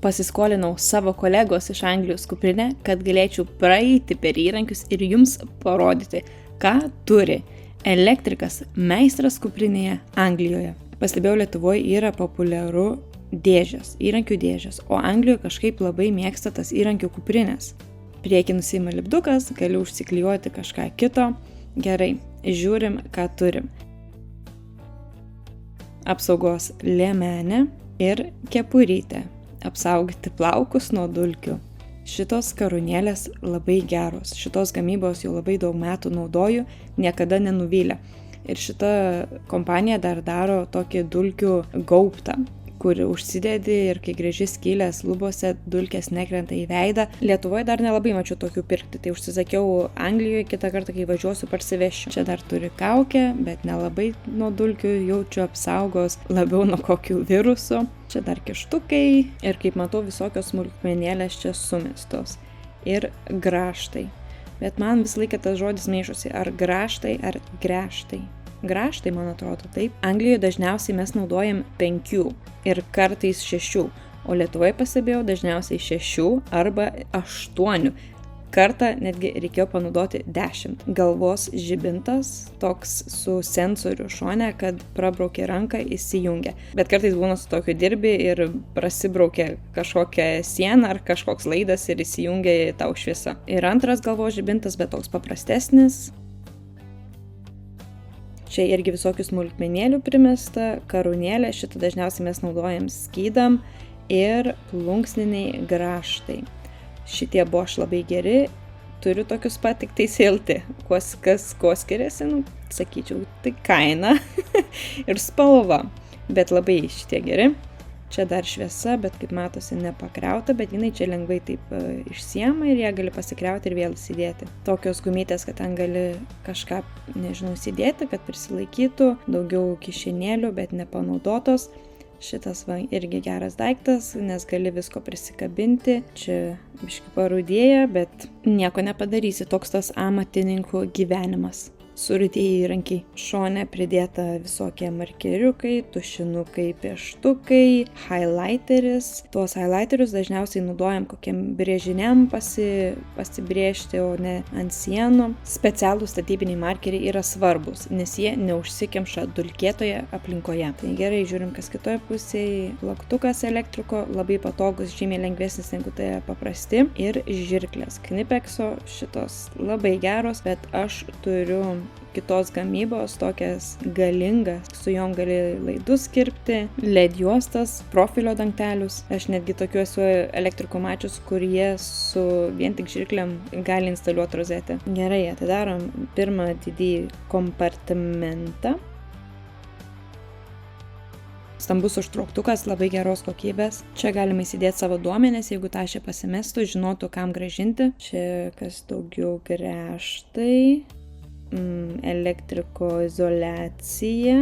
Pasiskolinau savo kolegos iš Anglijos kuprinę, kad galėčiau praeiti per įrankius ir jums parodyti, ką turi elektrikas meistras kuprinėje Anglijoje. Pastebėjau, Lietuvoje yra populiaru dėžės, įrankių dėžės, o Anglijoje kažkaip labai mėgsta tas įrankių kuprinės. Priekį nusiima lipdukas, galiu užsiklijuoti kažką kito. Gerai, žiūrim, ką turim. Apsaugos liemenė ir kepurytė. Apsaugoti plaukus nuo dulkių. Šitos karūnėlės labai geros. Šitos gamybos jau labai daug metų naudoju, niekada nenuvylė. Ir šita kompanija dar daro tokį dulkių gaubtą, kur užsidedi ir kai grįži skylės lubose, dulkės nekrenta į veidą. Lietuvoje dar nelabai mačiau tokių pirkti, tai užsisakiau Anglijoje, kitą kartą, kai važiuosiu, parsivešiu. Čia dar turi kaukę, bet nelabai nuo dulkių jaučiu apsaugos, labiau nuo kokių virusų. Čia dar kištukai ir kaip matau, visokios smulkmenėlės čia sumestos. Ir grąžtai. Bet man visą laiką tas žodis maišosi, ar grąžtai, ar gręžtai. Grąžtai, man atrodo, taip. Anglijoje dažniausiai mes naudojam 5 ir kartais 6, o Lietuvoje pastebėjau dažniausiai 6 arba 8. Kartą netgi reikėjo panaudoti 10. Galvos žibintas, toks su sensoriu šone, kad prabraukė ranką, įsijungia. Bet kartais būna su tokiu dirbi ir prasibraukė kažkokią sieną ar kažkoks laidas ir įsijungia tau šviesa. Ir antras galvos žibintas, bet toks paprastesnis. Čia irgi visokių smulkmenėlių primesta, karūnėlė, šitą dažniausiai mes naudojam skydam ir plunksniniai grąžtai. Šitie Bosch labai geri, turiu tokius pat, tik tai silti. Kuo skiriasi, sakyčiau, tai kaina ir spalva, bet labai šitie geri. Čia dar šviesa, bet kaip matosi nepakrauta, bet jinai čia lengvai taip išsiema ir ją gali pasikriauti ir vėl įsidėti. Tokios gumytės, kad ten gali kažką, įsidėti, kad prisilaikytų, daugiau kišenėlių, bet nepanaudotos. Šitas irgi geras daiktas, nes gali visko prisikabinti. Čia biškį parūdėja, bet nieko nepadarysi, toks tas amatininkų gyvenimas. Surūdėjai įrankiai. Šone pridėta visokie markeriukai, tušinukai, pieštukai, highlighteris. Tuos highlighterius dažniausiai naudojam kokiam brėžiniam pasibrėžti, o ne ant sienų. Specialūs statybiniai markeriai yra svarbus, nes jie neužsikemša dulkėtoje aplinkoje. Tai gerai, žiūrim, kas kitoje pusėje. Plaktukas elektriko, labai patogus, žymiai lengvesnis negu tai paprasti. Ir žirklės. Knipexo šitos labai geros, bet aš turiu kitos gamybos, tokias galingas, su jom gali laidus kirpti, LED juostas, profilio dangtelius. Aš netgi tokių esu elektrikų mačius, kur jie su vien tik žirklėm gali instaliuoti rozetę. Gerai, atidarom pirmą didį kompartimentą. Stambus užtrauktukas, labai geros kokybės. Čia galima įsidėti savo duomenis, jeigu tašė pasimestų, žinotų, kam grąžinti. Čia kas daugiau gręžtai. Elektriko izoliacija.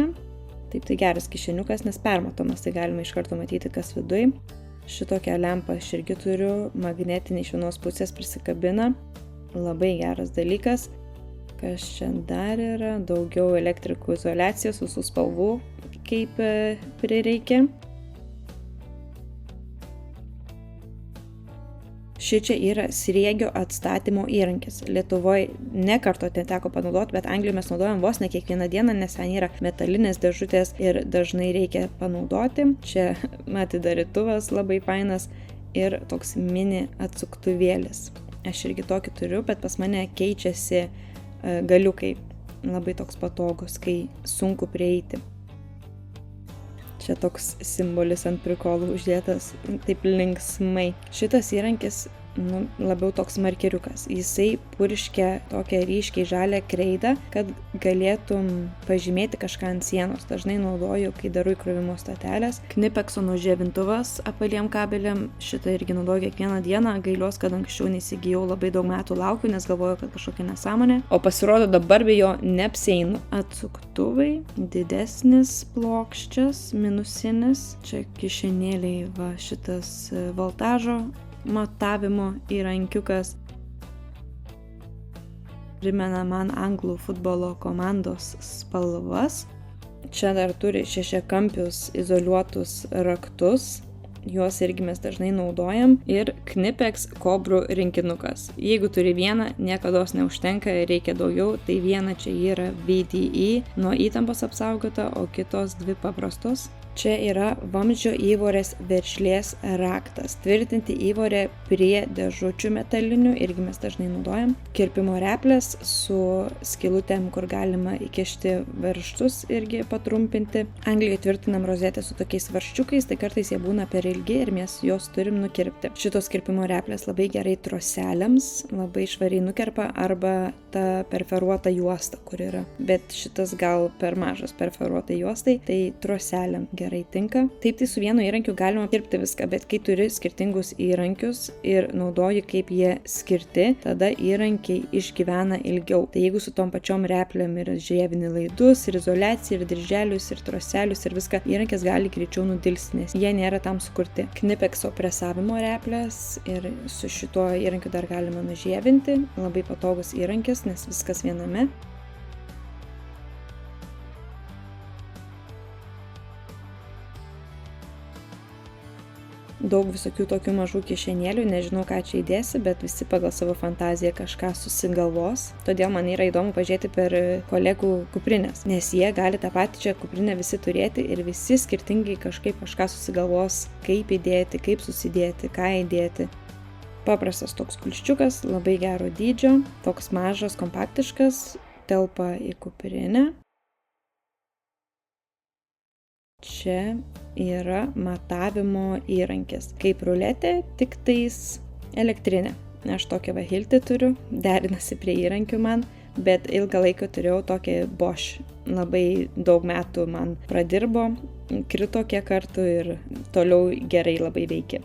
Taip, tai geras kišeniukas, nes permatomas, tai galima iš karto matyti, kas viduj. Šitokią lempą aš irgi turiu, magnetinį iš vienos pusės prisikabina. Labai geras dalykas. Kas čia dar yra? Daugiau elektrikų izoliacijos, visų spalvų, kaip prireikia. Šičia yra sriegio atstatymo įrankis. Lietuvoje nekarto teko panaudoti, bet Anglijoje mes naudojam vos ne kiekvieną dieną, nes ten yra metalinės dėžutės ir dažnai reikia panaudoti. Čia atidarytuvas labai fainas ir toks mini atsuktuvėlis. Aš irgi tokį turiu, bet pas mane keičiasi galiukai. Labai toks patogus, kai sunku prieiti. Čia toks simbolis ant prikolų uždėtas, taip linksmai. Šitas įrankis labiau toks markeriukas. Jisai purškia tokią ryškiai žalią kreidą, kad galėtum pažymėti kažką ant sienos. Dažnai naudoju, kai darau įkrovimo stotelės. Knipexo nužėvintuvas apvaliem kabeliam. Šitą irgi naudoju kiekvieną dieną. Gailiuos, kad anksčiau neįsigijau, labai daug metų laukiu, nes galvoju, kad kažkokia nesąmonė. O pasirodo, dabar be jo neapsieinu. Atsuktuvai, didesnis plokščias, minusinis. Čia kišenėliai, va šitas voltažo matavimo įrankiukas. Primena man anglų futbolo komandos spalvas. Čia dar turi šešiakampius izoliuotus raktus. juos irgi mes dažnai naudojam, ir Knipex kobrų rinkinukas. Jeigu turi vieną, niekados neužtenka, reikia daugiau, tai viena čia yra VDE, nuo įtampos apsaugota, o kitos dvi paprastos. Čia yra vamzdžio įvorės veržlės raktas. Tvirtinti įvorę prie dėžučių metalinių, irgi mes dažnai naudojam. Kirpimo replės su skylutėm, kur galima įkišti varžtus irgi patrumpinti. Anglijoje tvirtinam rozetę su tokiais varžčiukais, tai kartais jie būna per ilgi ir mes juos turim nukirpti. Šitos kirpimo replės labai gerai troseliams, labai švariai nukerpa, arba ta perforuota juosta, kur yra. Bet šitas gal per mažas perforuotai juostai, tai troseliam gerai tinka. Taip, tai su vienu įrankiu galima kirpti viską, bet kai turi skirtingus įrankius ir naudoji kaip jie skirti, tada įrankiai išgyvena ilgiau. Tai jeigu su tom pačiom replėm ir žievini laidus, ir izoliaciją, ir dirželius, ir troselius, ir viską, įrankis gali greičiau nudilsti, nes jie nėra tam sukurti. Knipexo presavimo replės ir su šituo įrankiu dar galima nužievinti. Labai patogus įrankis, nes viskas viename. Daug visokių tokių mažų kišenėlių, nežinau ką čia įdėsi, bet visi pagal savo fantaziją kažką susigalvos. Todėl man yra įdomu pažiūrėti per kolegų kuprinės, nes jie gali tą patį čia kuprinę visi turėti ir visi skirtingai kažką susigalvos, kaip įdėti, kaip susidėti, ką įdėti. Paprastas toks kulščiukas, labai gero dydžio, toks mažas, kompaktiškas, telpa į kuprinę. Čia yra matavimo įrankis. Kaip ruletė, tik tais elektrinė. Aš tokią Hilti turiu, derinasi prie įrankių man, bet ilgą laiką turėjau tokį Bosch. Labai daug metų man pradirbo, krito kiek kartų ir toliau gerai labai veikia.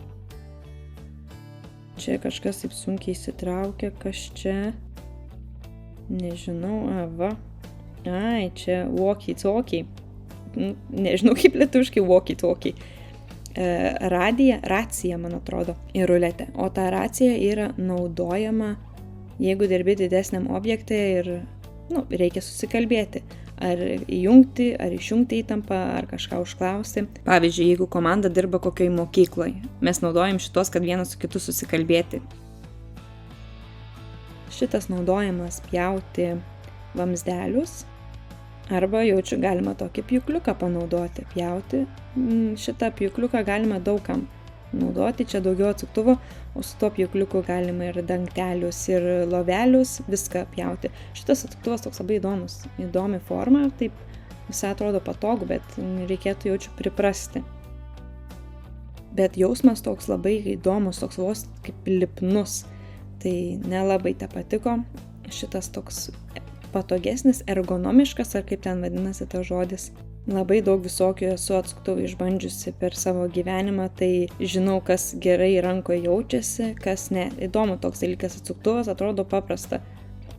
Čia kažkas taip sunkiai įsitraukia, kas čia. Nežinau, va. Ai, čia walkie-talkie. Nežinau kaip lietuviškai walkie-talkie. Racija, man atrodo, į ruletę. O ta racija yra naudojama, jeigu dirbi didesniam objekte ir reikia susikalbėti. Ar įjungti, ar išjungti įtampą, ar kažką užklausti. Pavyzdžiui, jeigu komanda dirba kokioj mokykloj, mes naudojam šitos, kad vienas su kitu susikalbėti. Šitas naudojamas pjauti vamzdelius. Arba jaučiu galima tokį pjūkliuką panaudoti, pjauti. Šitą pjūkliuką galima daugam naudoti, čia daugiau atsuktuvo, o su to pjūkliuku galima ir dangtelius, ir lovelius, viską pjauti. Šitas atsuktuvas toks labai įdomus, įdomi forma, taip visai atrodo patogu, bet reikėtų jaučiu priprasti. Bet jausmas toks labai įdomus, toks vos kaip lipnus, tai nelabai te patiko. Šitas toks patogesnis, ergonomiškas, ar kaip ten vadinasi tas žodis. Labai daug visokių esu atsuktuvų išbandžiusi per savo gyvenimą, tai žinau, kas gerai rankoje jaučiasi, kas ne. Įdomu toks dalykas, atsuktuvas atrodo paprasta.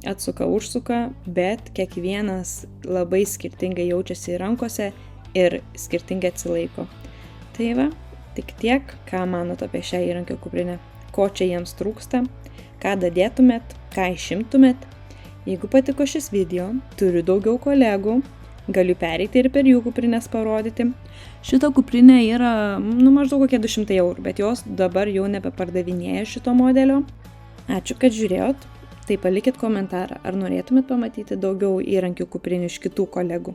Atsuka, užsuka, bet kiekvienas labai skirtingai jaučiasi rankose ir skirtingai atsilaiko. Tai va, tik tiek, ką manot apie šią įrankio kuprinę, ko čia jiems trūksta, ką dadėtumėt, ką išimtumėt. Jeigu patiko šis video, turiu daugiau kolegų, galiu pereiti ir per jų kuprinės parodyti. Šita kuprinė yra maždaug kokie 200 €, bet jos dabar jau nebepardavinėja šito modelio. Ačiū, kad žiūrėjot. Tai palikit komentarą, ar norėtumėt pamatyti daugiau įrankių kuprinių iš kitų kolegų.